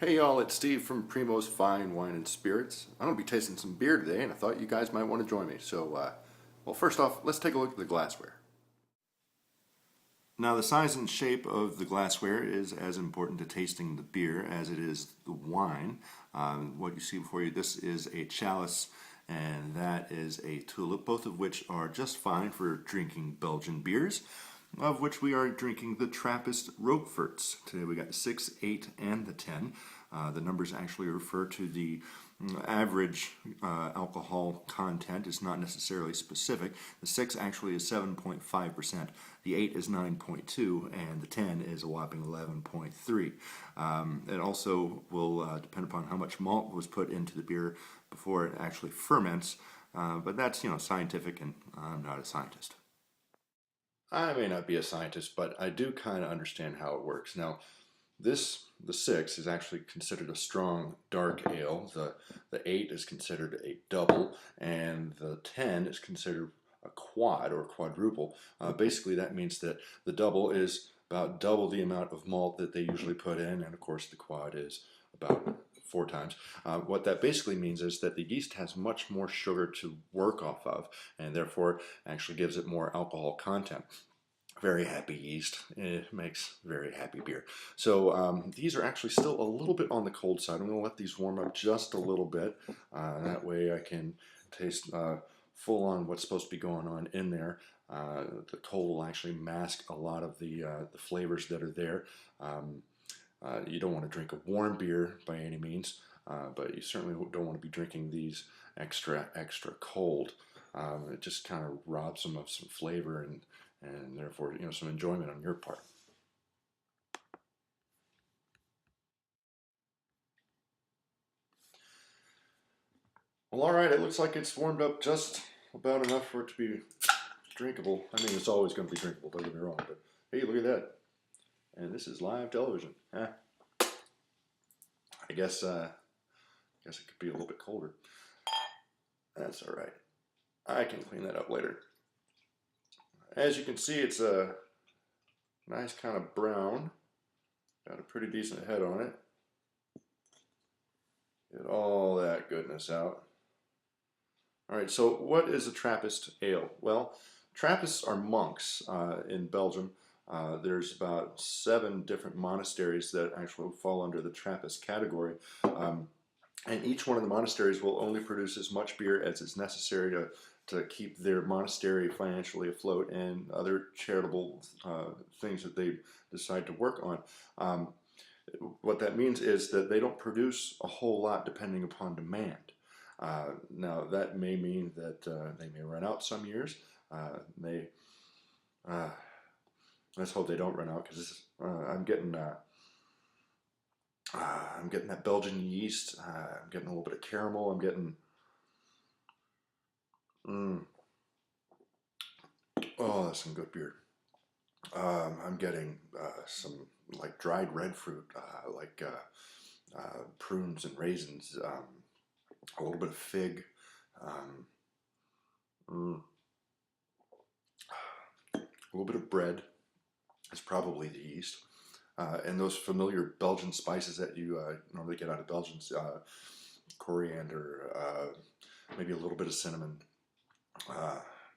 Hey y'all, it's Steve from Primo's Fine Wine and Spirits. I'm going to be tasting some beer today and I thought you guys might want to join me. Well, first off, let's take a look at the glassware. Now the size and shape of the glassware is as important to tasting the beer as it is the wine. What you see before you, this is a chalice and that is a tulip, both of which are just fine for drinking Belgian beers, of which we are drinking the Trappist Rocheforts. Today we got the 6, 8, and the 10. The numbers actually refer to the average alcohol content. It's not necessarily specific. The 6 actually is 7.5%, the 8 is 9.2, and the 10 is a whopping 11.3. It also will depend upon how much malt was put into the beer before it actually ferments, but that's, scientific, and I'm not a scientist. I may not be a scientist, but I do kind of understand how it works. Now, the 6 is actually considered a strong dark ale. The 8 is considered a double, and the 10 is considered a quad or quadruple. Basically, that means that the double is about double the amount of malt that they usually put in, and of course the quad is about 4 times. What that basically means is that the yeast has much more sugar to work off of, and therefore actually gives it more alcohol content. Very happy yeast. It makes very happy beer. So these are actually still a little bit on the cold side. I'm going to let these warm up just a little bit. That way I can taste full on what's supposed to be going on in there. The cold will actually mask a lot of the flavors that are there. You don't want to drink a warm beer by any means, but you certainly don't want to be drinking these extra cold. It just kind of robs them of some flavor and therefore, some enjoyment on your part. Well, all right, it looks like it's warmed up just about enough for it to be drinkable. I mean, it's always going to be drinkable, don't get me wrong, but hey, look at that. And this is live television. Huh? I guess it could be a little bit colder. That's all right. I can clean that up later. As you can see, it's a nice kind of brown. Got a pretty decent head on it. Get all that goodness out. All right, so what is a Trappist ale? Well, Trappists are monks in Belgium. There's about 7 different monasteries that actually fall under the Trappist category. And each one of the monasteries will only produce as much beer as is necessary to keep their monastery financially afloat and other charitable things that they decide to work on. What that means is that they don't produce a whole lot depending upon demand. Now that may mean that they may run out some years. Let's hope they don't run out, because I'm getting that Belgian yeast. I'm getting a little bit of caramel. I'm getting oh, that's some good beer. I'm getting some like dried red fruit, like prunes and raisins, a little bit of fig, a little bit of bread is probably the yeast, and those familiar Belgian spices that you normally get out of Belgium, coriander, maybe a little bit of cinnamon,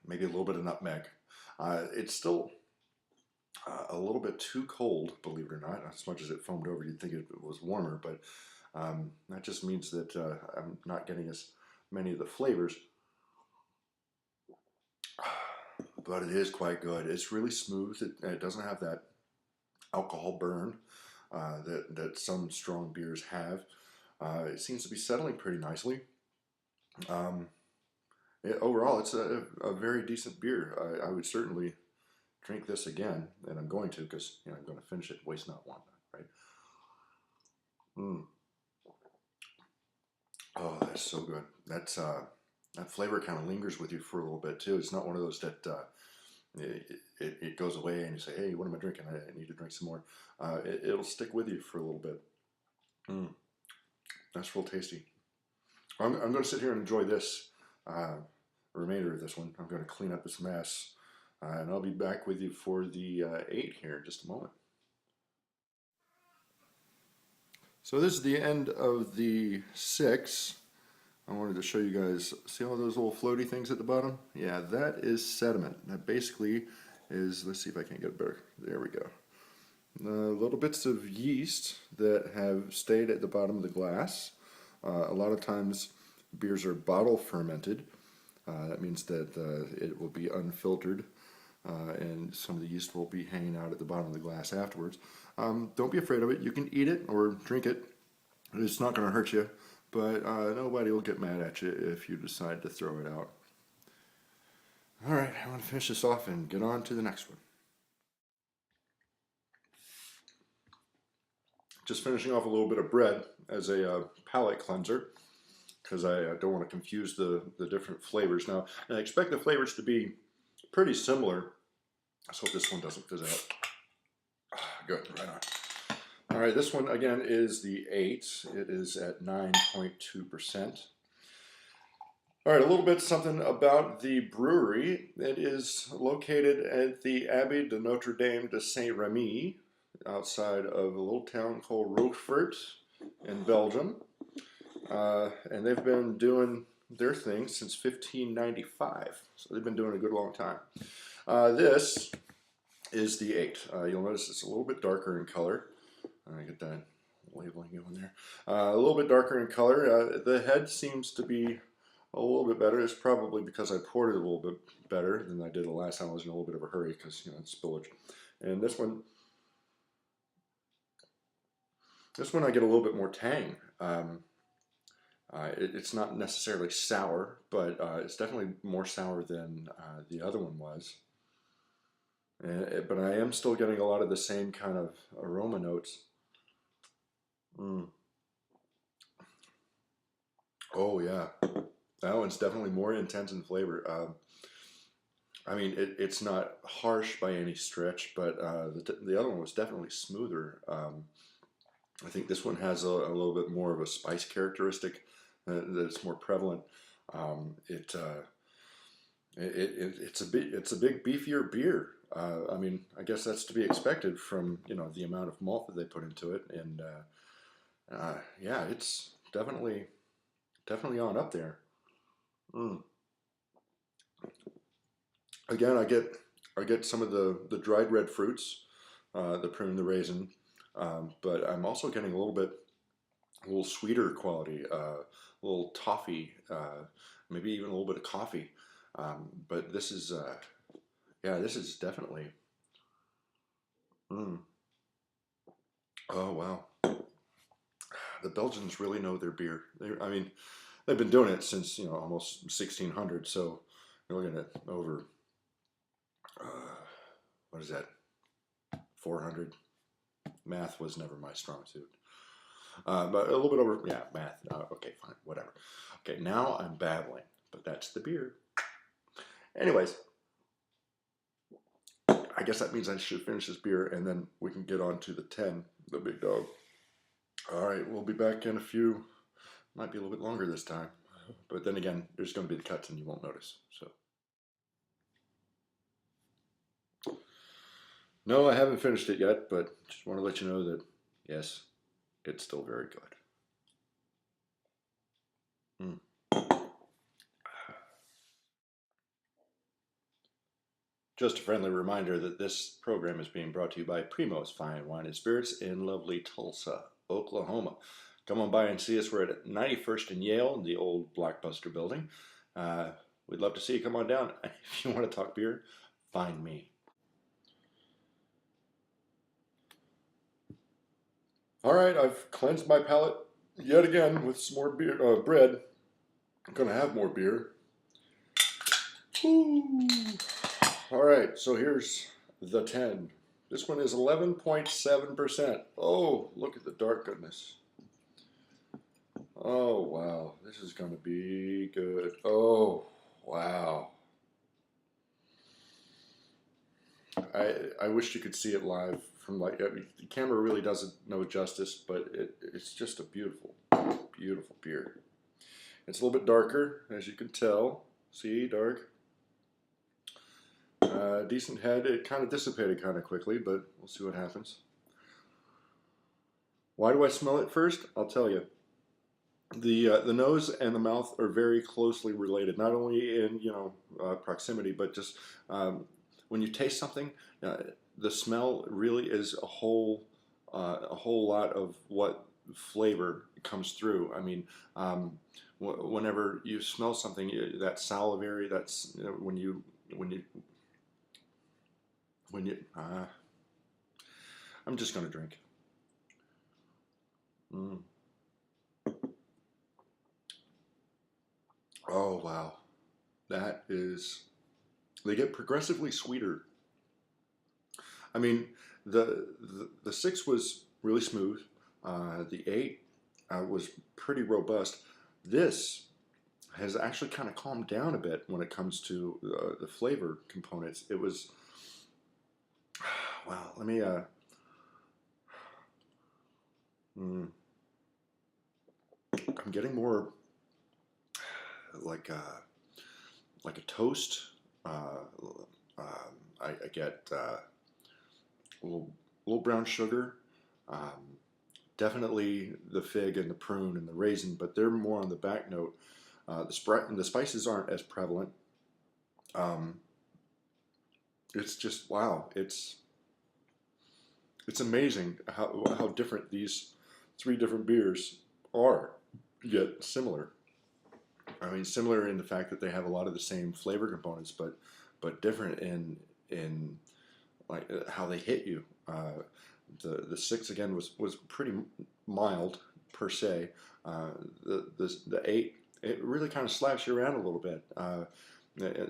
maybe a little bit of nutmeg. It's still a little bit too cold, believe it or not. As much as it foamed over, you'd think it was warmer, but that just means that I'm not getting as many of the flavors. But it is quite good. It's really smooth. It doesn't have that alcohol burn that some strong beers have. It seems to be settling pretty nicely. Overall, it's a very decent beer. I would certainly drink this again, and I'm going to, because I'm going to finish it, waste not, want not, right? Oh, that's so good. That flavor kind of lingers with you for a little bit too. It's not one of those that it goes away and you say, hey, what am I drinking? I need to drink some more. It'll stick with you for a little bit. That's real tasty. I'm going to sit here and enjoy this remainder of this one. I'm going to clean up this mess, and I'll be back with you for the 8 here in just a moment. So this is the end of the 6. I wanted to show you guys, see all those little floaty things at the bottom? Yeah, that is sediment. That basically is, let's see if I can get it better. There we go. Little bits of yeast that have stayed at the bottom of the glass. A lot of times beers are bottle fermented. That means that it will be unfiltered and some of the yeast will be hanging out at the bottom of the glass afterwards. Don't be afraid of it. You can eat it or drink it. It's not going to hurt you, but nobody will get mad at you if you decide to throw it out. All right, I want to finish this off and get on to the next one. Just finishing off a little bit of bread as a palate cleanser, because I don't want to confuse the different flavors. Now, I expect the flavors to be pretty similar. Let's hope this one doesn't fizz out. Good, right on. All right, this one again is the 8. It is at 9.2%. All right, a little bit something about the brewery. It is located at the Abbey de Notre Dame de Saint-Remy, outside of a little town called Rochefort in Belgium. And they've been doing their thing since 1595. So they've been doing a good long time. This is the 8. You'll notice it's a little bit darker in color. I get that labeling going there. A little bit darker in color. The head seems to be a little bit better. It's probably because I poured it a little bit better than I did the last time. I was in a little bit of a hurry because, you know, it's spillage. And this one I get a little bit more tang. It's not necessarily sour, but it's definitely more sour than the other one was. But I am still getting a lot of the same kind of aroma notes. Oh yeah, that one's definitely more intense in flavor. I mean, it's not harsh by any stretch, but the other one was definitely smoother. I think this one has a little bit more of a spice characteristic that's more prevalent. It's a big beefier beer. I mean, I guess that's to be expected from, you know, the amount of malt that they put into it, and yeah, it's definitely on up there. Again, I get some of the dried red fruits, the prune, the raisin, but I'm also getting a little sweeter quality, a little toffee, maybe even a little bit of coffee. But this is, yeah, this is definitely. Oh wow, the Belgians really know their beer. I mean, they've been doing it since, you know, almost 1600. So you're looking at over, what is that, 400. Math was never my strong suit. But a little bit over, yeah, math. Okay, fine, whatever. Okay, now I'm babbling, but that's the beer. Anyways, I guess that means I should finish this beer and then we can get on to the 10, the big dog. All right, we'll be back in a few. Might be a little bit longer this time, but then again, there's going to be the cuts and you won't notice. So, no, I haven't finished it yet, but just want to let you know that yes, it's still very good. Just a friendly reminder that this program is being brought to you by Primo's Fine Wine and Spirits in lovely Tulsa, Oklahoma. Come on by and see us. We're at 91st and Yale in the old Blockbuster building. We'd love to see you. Come on down. If you want to talk beer, find me. All right, I've cleansed my palate yet again with some more beer, bread. I'm going to have more beer. Woo. All right, so here's the 10. This one is 11.7%. Oh, look at the dark goodness. Oh, wow. This is going to be good. Oh, wow. I wish you could see it live from, like, I mean, the camera really doesn't know justice, but it's just a beautiful, beautiful beer. It's a little bit darker, as you can tell. See, dark. Decent head. It kind of dissipated kind of quickly, but we'll see what happens. Why do I smell it first? I'll tell you. The nose and the mouth are very closely related, not only in proximity, but just when you taste something, uh, the smell really is a whole lot of what flavor comes through. I mean, whenever you smell something, that salivary, that's when you when you. I'm just gonna drink. Mm. Oh wow, that is. They get progressively sweeter. I mean, the six was really smooth. The eight was pretty robust. This has actually kind of calmed down a bit when it comes to the flavor components. It was wow. Let me. Mm, I'm getting more like like a toast. Uh, I get a little brown sugar. Um, Definitely the fig and the prune and the raisin, but they're more on the back note. The spices aren't as prevalent. Um, it's just wow. It's amazing how different these three different beers are, yet similar. I mean, similar in the fact that they have a lot of the same flavor components, but different in like how they hit you. The six again was pretty mild per se. Uh, the eight, it really kind of slaps you around a little bit.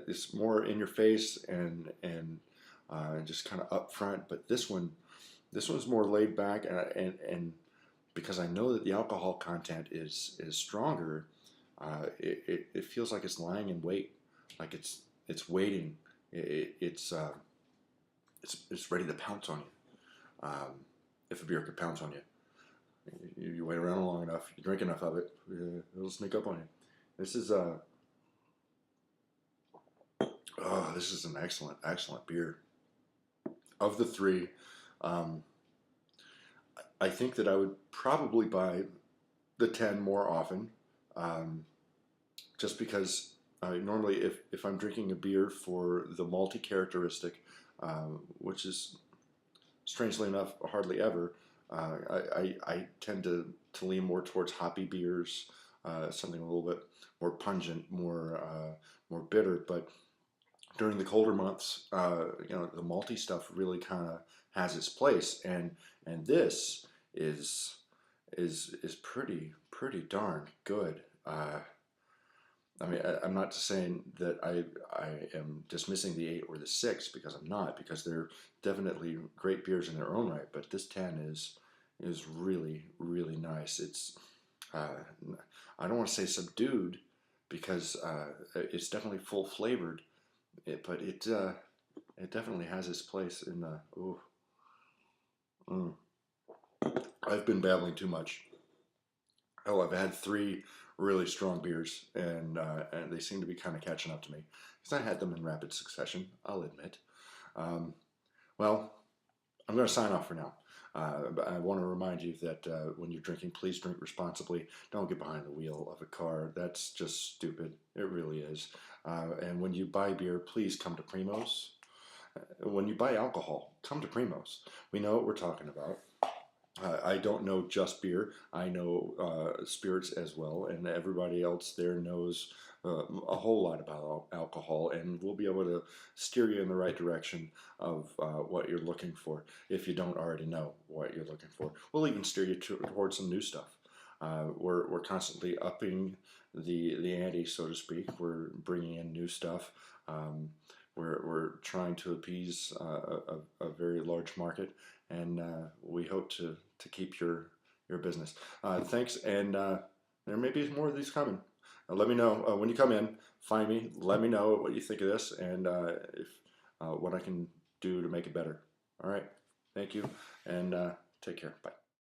It's more in your face and just kind of up front. But this one's more laid back and because I know that the alcohol content is stronger, it feels like it's lying in wait, like it's waiting. It's ready to pounce on you. If a beer could pounce on you, you wait around long enough, you drink enough of it, it'll sneak up on you. This is this is an excellent beer. Of the three, um, I think that I would probably buy the 10 more often, um, just because normally if I'm drinking a beer for the malty characteristic, which is strangely enough hardly ever, I tend to lean more towards hoppy beers, something a little bit more pungent, more bitter. But during the colder months, the malty stuff really kind of has its place, and this is is pretty darn good. I mean, I'm not saying that I am dismissing the eight or the six because I'm not, because they're definitely great beers in their own right. But this 10 is really nice. Uh, I don't want to say subdued because it's definitely full flavored, but it definitely has its place in the. Ooh, mm. I've been babbling too much. Oh, I've had three really strong beers, and they seem to be kind of catching up to me because I had them in rapid succession. I'll admit. Um, well, I'm going to sign off for now. But I want to remind you that when you're drinking, please drink responsibly. Don't get behind the wheel of a car. That's just stupid. It really is. And when you buy beer, please come to Primo's. When you buy alcohol, come to Primo's. We know what we're talking about. I don't know just beer. I know spirits as well, and everybody else there knows a whole lot about alcohol, and we'll be able to steer you in the right direction of what you're looking for if you don't already know what you're looking for. We'll even steer you towards some new stuff. We're constantly upping the ante, so to speak. We're bringing in new stuff. Um, we're trying to appease a very large market, and we hope to keep your business. Thanks, and there may be more of these coming. Let me know when you come in. Find me. Let me know what you think of this, and if what I can do to make it better. All right. Thank you, and take care. Bye.